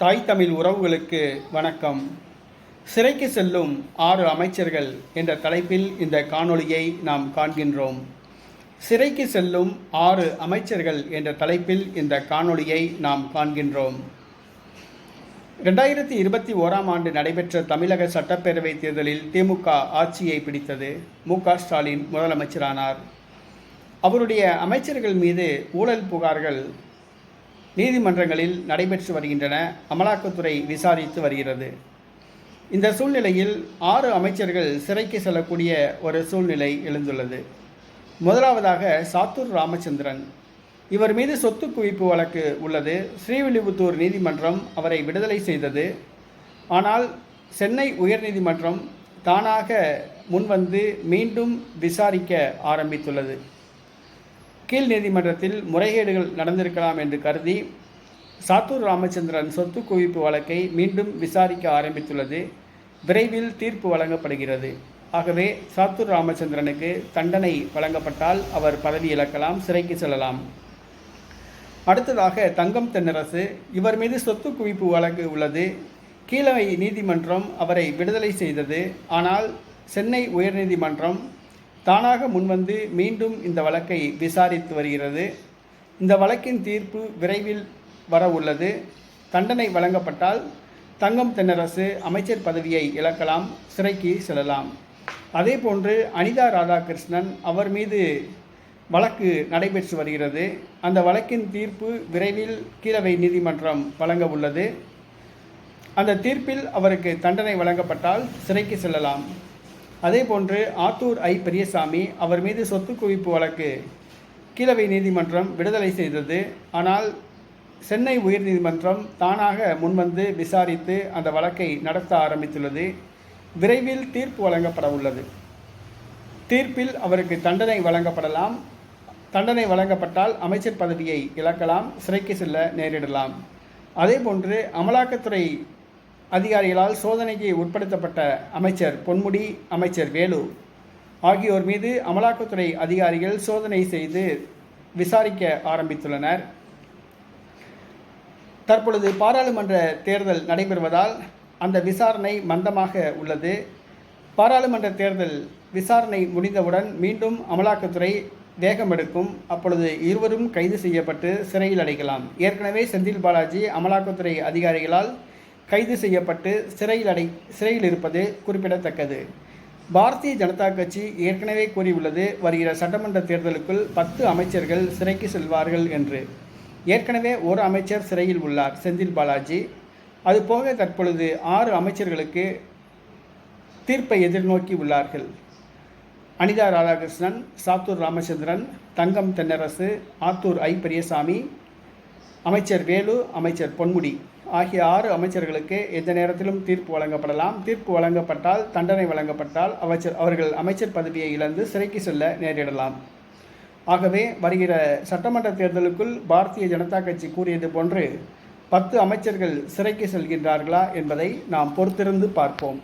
தாய் தமிழ் உறவுகளுக்கு வணக்கம். சிறைக்கு செல்லும் 6 அமைச்சர்கள் என்ற தலைப்பில் இந்த காணொளியை நாம் காண்கின்றோம். சிறைக்கு செல்லும் 6 அமைச்சர்கள் என்ற தலைப்பில் இந்த காணொளியை நாம் காண்கின்றோம். 2021ஆம் ஆண்டு நடைபெற்ற தமிழக சட்டப்பேரவை தேர்தலில் திமுக ஆட்சியை பிடித்தது. மு.க. ஸ்டாலின் முதலமைச்சரானார். அவருடைய அமைச்சர்கள் மீது ஊழல் புகார்கள் நீதிமன்றங்களில் நடைபெற்று வருகின்றன. அமலாக்கத்துறை விசாரித்து வருகிறது. இந்த சூழ்நிலையில் 6 அமைச்சர்கள் சிறைக்கு செல்லக்கூடிய ஒரு சூழ்நிலை எழுந்துள்ளது. முதலாவதாக சாத்தூர் ராமச்சந்திரன். இவர் மீது சொத்து குவிப்பு வழக்கு உள்ளது. ஸ்ரீவில்லிபுத்தூர் நீதிமன்றம் அவரை விடுதலை செய்தது. ஆனால் சென்னை உயர்நீதிமன்றம் தானாக முன்வந்து மீண்டும் விசாரிக்க ஆரம்பித்துள்ளது. கீழ் நீதிமன்றத்தில் முறைகேடுகள் நடந்திருக்கலாம் என்று கருதி சாத்தூர் ராமச்சந்திரன் சொத்து குவிப்பு வழக்கை மீண்டும் விசாரிக்க ஆரம்பித்துள்ளது. விரைவில் தீர்ப்பு வழங்கப்படுகிறது. ஆகவே சாத்தூர் ராமச்சந்திரனுக்கு தண்டனை வழங்கப்பட்டால் அவர் பதவி இழக்கலாம், சிறைக்கு செல்லலாம். அடுத்ததாக தங்கம் தென்னரசு. இவர் மீது சொத்து குவிப்பு வழக்கு உள்ளது. கீழமை நீதிமன்றம் அவரை விடுதலை செய்தது. ஆனால் சென்னை உயர்நீதிமன்றம் தானாக முன்வந்து மீண்டும் இந்த வழக்கை விசாரித்து வருகிறது. இந்த வழக்கின் தீர்ப்பு விரைவில் வர உள்ளது. தண்டனை வழங்கப்பட்டால் தங்கம் தென்னரசு அமைச்சர் பதவியை இழக்கலாம், சிறைக்கு செல்லலாம். அதேபோன்று அனிதா ராதாகிருஷ்ணன், அவர் மீது வழக்கு நடைபெற்று வருகிறது. அந்த வழக்கின் தீர்ப்பு விரைவில் கீழவை நீதிமன்றம் வழங்க உள்ளது. அந்த தீர்ப்பில் அவருக்கு தண்டனை வழங்கப்பட்டால் சிறைக்கு செல்லலாம். அதேபோன்று ஆத்தூர் ஐ. பெரியசாமி, அவர் மீது சொத்து குவிப்பு வழக்கு கீழவை நீதிமன்றம் விடுதலை செய்தது. ஆனால் சென்னை உயர்நீதிமன்றம் தானாக முன்வந்து விசாரித்து அந்த வழக்கை நடத்த ஆரம்பித்துள்ளது. விரைவில் தீர்ப்பு வழங்கப்பட உள்ளது. தீர்ப்பில் அவருக்கு தண்டனை வழங்கப்படலாம். தண்டனை வழங்கப்பட்டால் அமைச்சர் பதவியை இழக்கலாம், சிறைக்கு செல்ல நேரிடலாம். அதேபோன்று அமலாக்கத்துறை அதிகாரிகளால் சோதனைக்கு உட்படுத்தப்பட்ட அமைச்சர் பொன்முடி, அமைச்சர் வேலு ஆகியோர் மீது அமலாக்கத்துறை அதிகாரிகள் சோதனை செய்து விசாரிக்க ஆரம்பித்துள்ளனர். தற்பொழுது பாராளுமன்ற தேர்தல் நடைபெறுவதால் அந்த விசாரணை மந்தமாக உள்ளது. பாராளுமன்ற தேர்தல் விசாரணை முடிந்தவுடன் மீண்டும் அமலாக்கத்துறை வேகம் எடுக்கும். அப்பொழுது இருவரும் கைது செய்யப்பட்டு சிறையில் அடைக்கலாம். ஏற்கனவே செந்தில் பாலாஜி அமலாக்கத்துறை அதிகாரிகளால் கைது செய்யப்பட்டு சிறையில் இருப்பது குறிப்பிடத்தக்கது. பாரதிய ஜனதா கட்சி ஏற்கனவே கூறியுள்ளது, வருகிற சட்டமன்ற தேர்தலுக்குள் 10 அமைச்சர்கள் சிறைக்கு செல்வார்கள் என்று. ஏற்கனவே ஒரு அமைச்சர் சிறையில் உள்ளார், செந்தில் பாலாஜி. அதுபோக தற்பொழுது 6 அமைச்சர்களுக்கு தீர்ப்பை எதிர்நோக்கி உள்ளார்கள். அனிதா ராதாகிருஷ்ணன், சாத்தூர் ராமச்சந்திரன், தங்கம் தென்னரசு, ஆத்தூர் ஐ. பெரியசாமி, அமைச்சர் வேலு, அமைச்சர் பொன்முடி ஆகிய 6 அமைச்சர்களுக்கு எந்த நேரத்திலும் தீர்ப்பு வழங்கப்படலாம். தீர்ப்பு வழங்கப்பட்டால், தண்டனை வழங்கப்பட்டால் அவர்கள் அமைச்சர் பதவியை இழந்து சிறைக்கு செல்ல நேரிடலாம். ஆகவே வருகிற சட்டமன்ற தேர்தலுக்குள் பாரதிய ஜனதா கட்சி கூறியது போன்று 10 அமைச்சர்கள் சிறைக்கு செல்கின்றார்களா என்பதை நாம் பொறுத்திருந்து பார்ப்போம்.